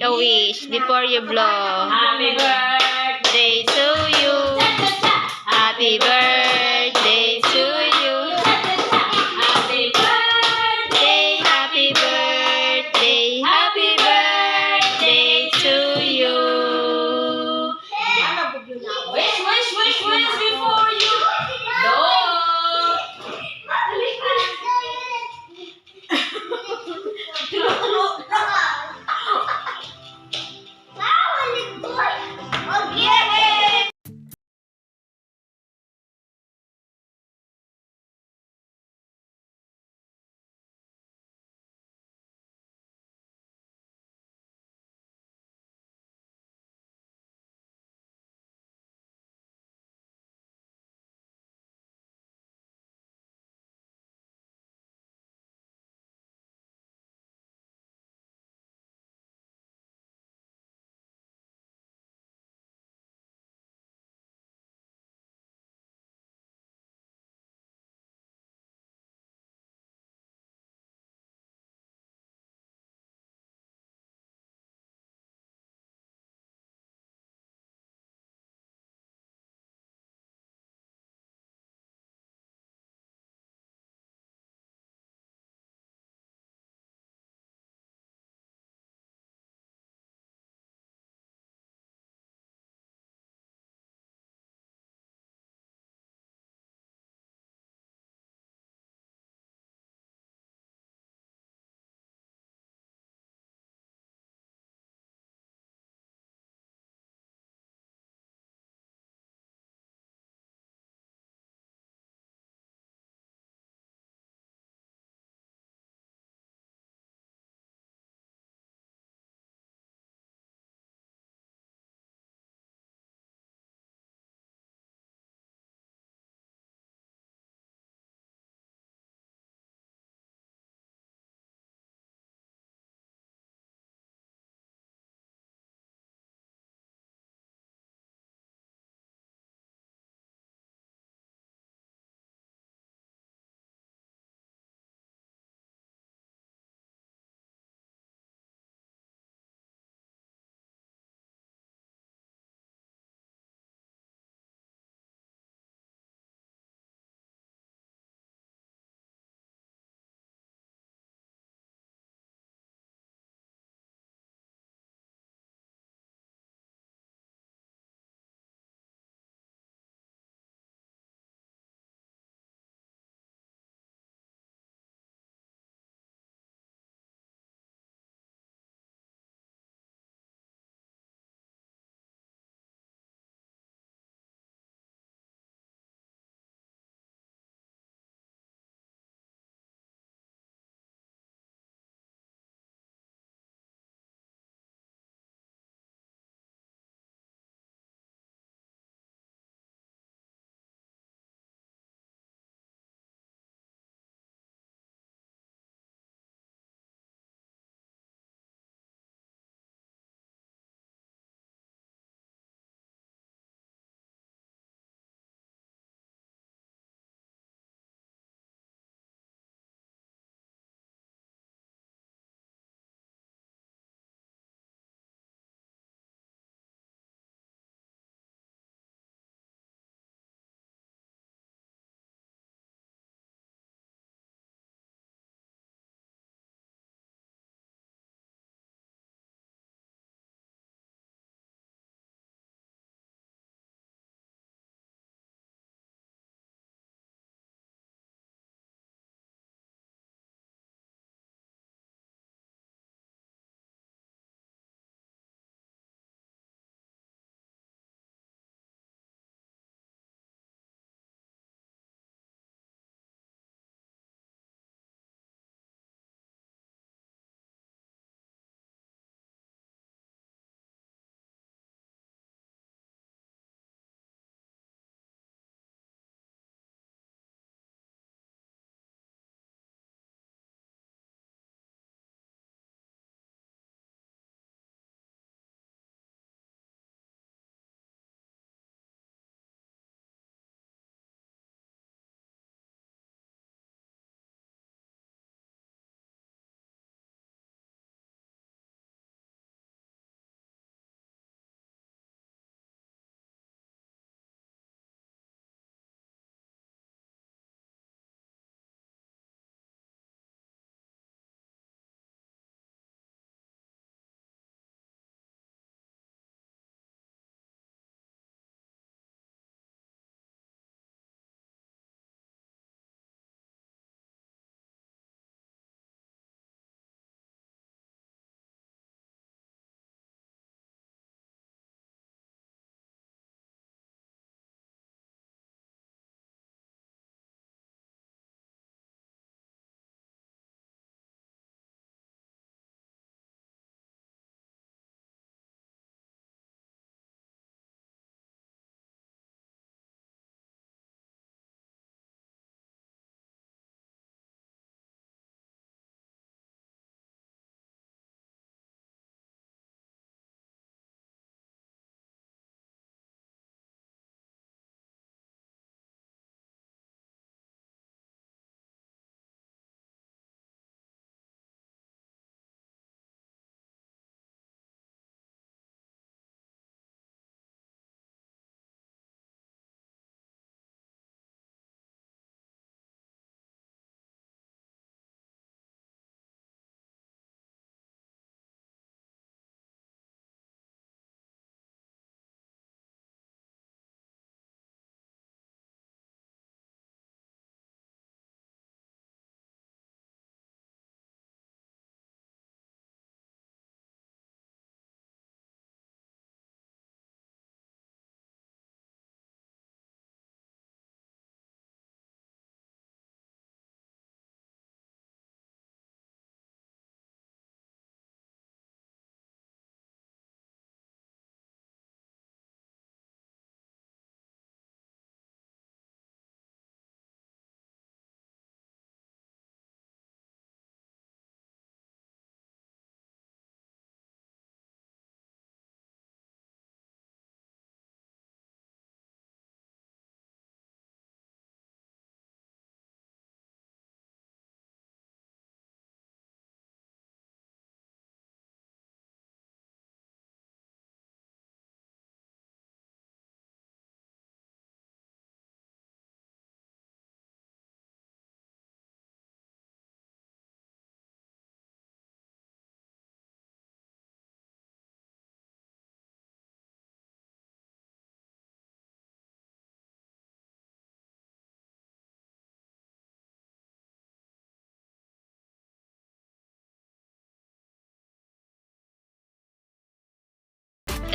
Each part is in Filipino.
a wish before you blow. Happy birthday To you. Happy birthday to you. Happy birthday. Happy birthday. Happy birthday to you. Wish before you go.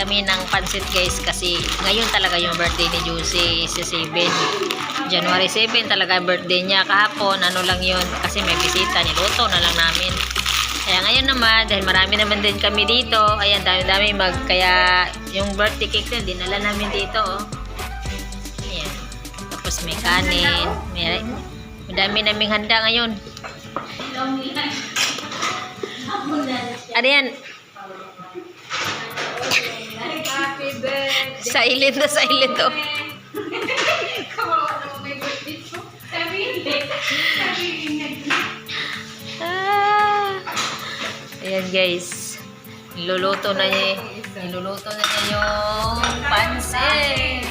kami ng pansit guys kasi ngayon talaga yung birthday ni Juicy, si 7. January 7 talaga birthday niya. Kahapon, ano lang yun, kasi may bisita, niluto na lang namin. Kaya ngayon naman, dahil marami naman din kami dito, ayan, dami-dami kaya yung birthday cake na, dinala namin dito, oh. Ayan. Tapos may kanin, may dami naming handa ngayon. Ano yan? Happy birthday. Silent na silent, oh. Ayan guys, niluluto na niya yung pansit.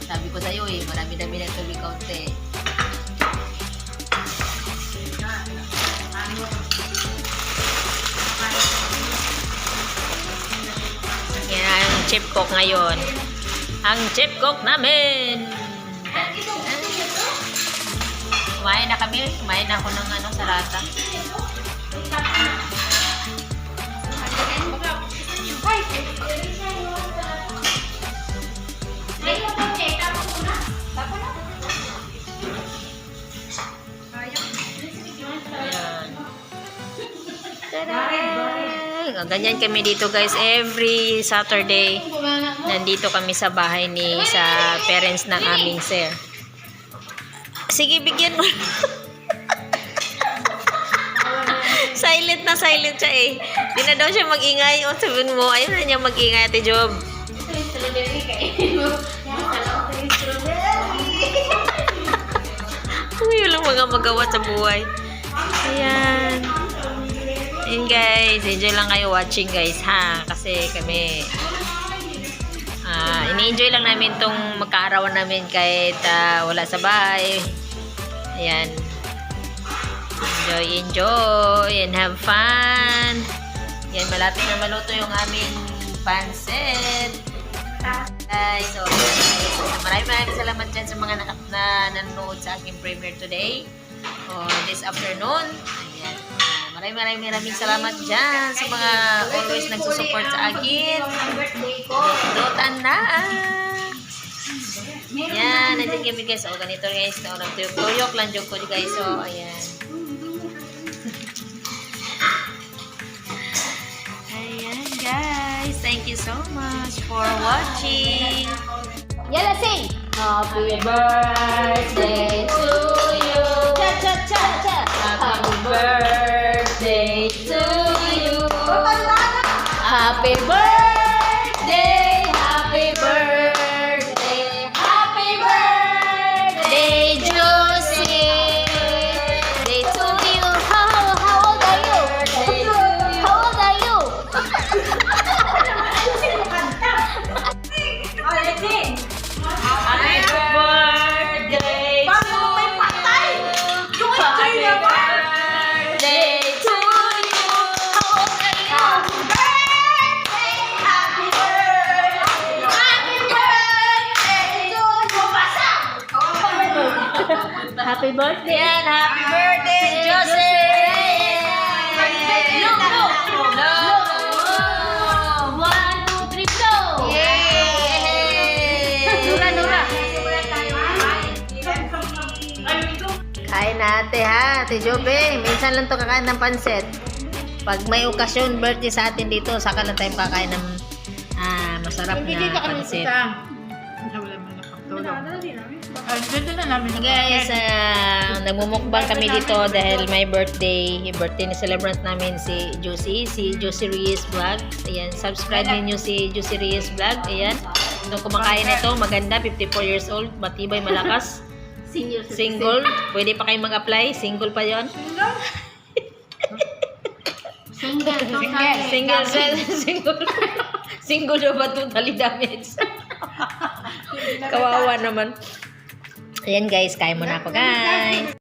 Sabi ko sa'yo eh, marami-dami na tubig kaunti. Yan ang chip cook ngayon. Ang chip cook namin. Kumain na kami. Kumain na ako ng sarata. Ganyan kami dito guys, every Saturday nandito kami sa bahay sa parents ng aming sir. Sige, bigyan mo. Silent na silent siya eh. Di na daw siya mag-ingay. O sabihin mo, ayun na niya mag-ingay, Ate Job. Yun lang mga magawa sa buhay. Ayan. Ayan guys, enjoy lang kayo watching guys ha. Kasi kami ini-enjoy lang namin tong magkaarawan namin kahit wala sa bahay. Ayan. Enjoy and have fun. Yan, malapit na maluto yung aming pansit. Guys, so maraming salamat dyan sa mga nanonood sa aking premiere today or this afternoon. Ayan. Maraming salamat dyan sa mga always nagsusupport sa akin. Dotan na. Yan, nandiyan kami guys. O, ganito guys. Tuyok lang joke ko guys. So, ayan. Ayan guys. Thank you so much for watching. Yalla, sing! Happy birthday to you. Cha cha cha cha. Happy birthday to you. Happy birthday, happy birthday, happy birthday, Josie. Day to you. How old are you? How old are you? Happy birthday to you. Happy birthday to you. How old are you? Happy birthday. Happy birthday to you. Happy birthday and happy birthday, Joseph. Look. 1, 2, 3, go. Nura. Kain na ate ha, Ate Jobe. Minsan lang to kakain ng pansit. Pag may okasyon, birthday sa atin dito, saka lang tayo kakain ng masarap na pansit. Guys, nagmumukbang kami dito dahil may birthday ni celebrant namin si Josie Reyes Vlog. Ayan, subscribe niyo si Josie Reyes Vlog. Ayan, nung kumakain ito, maganda, 54 years old, matibay, malakas. Single. Pwede pa kayong mag-apply. Single pa yon. Single daw ba totally damaged? Kawawa naman. Ayan guys, kain muna ako guys.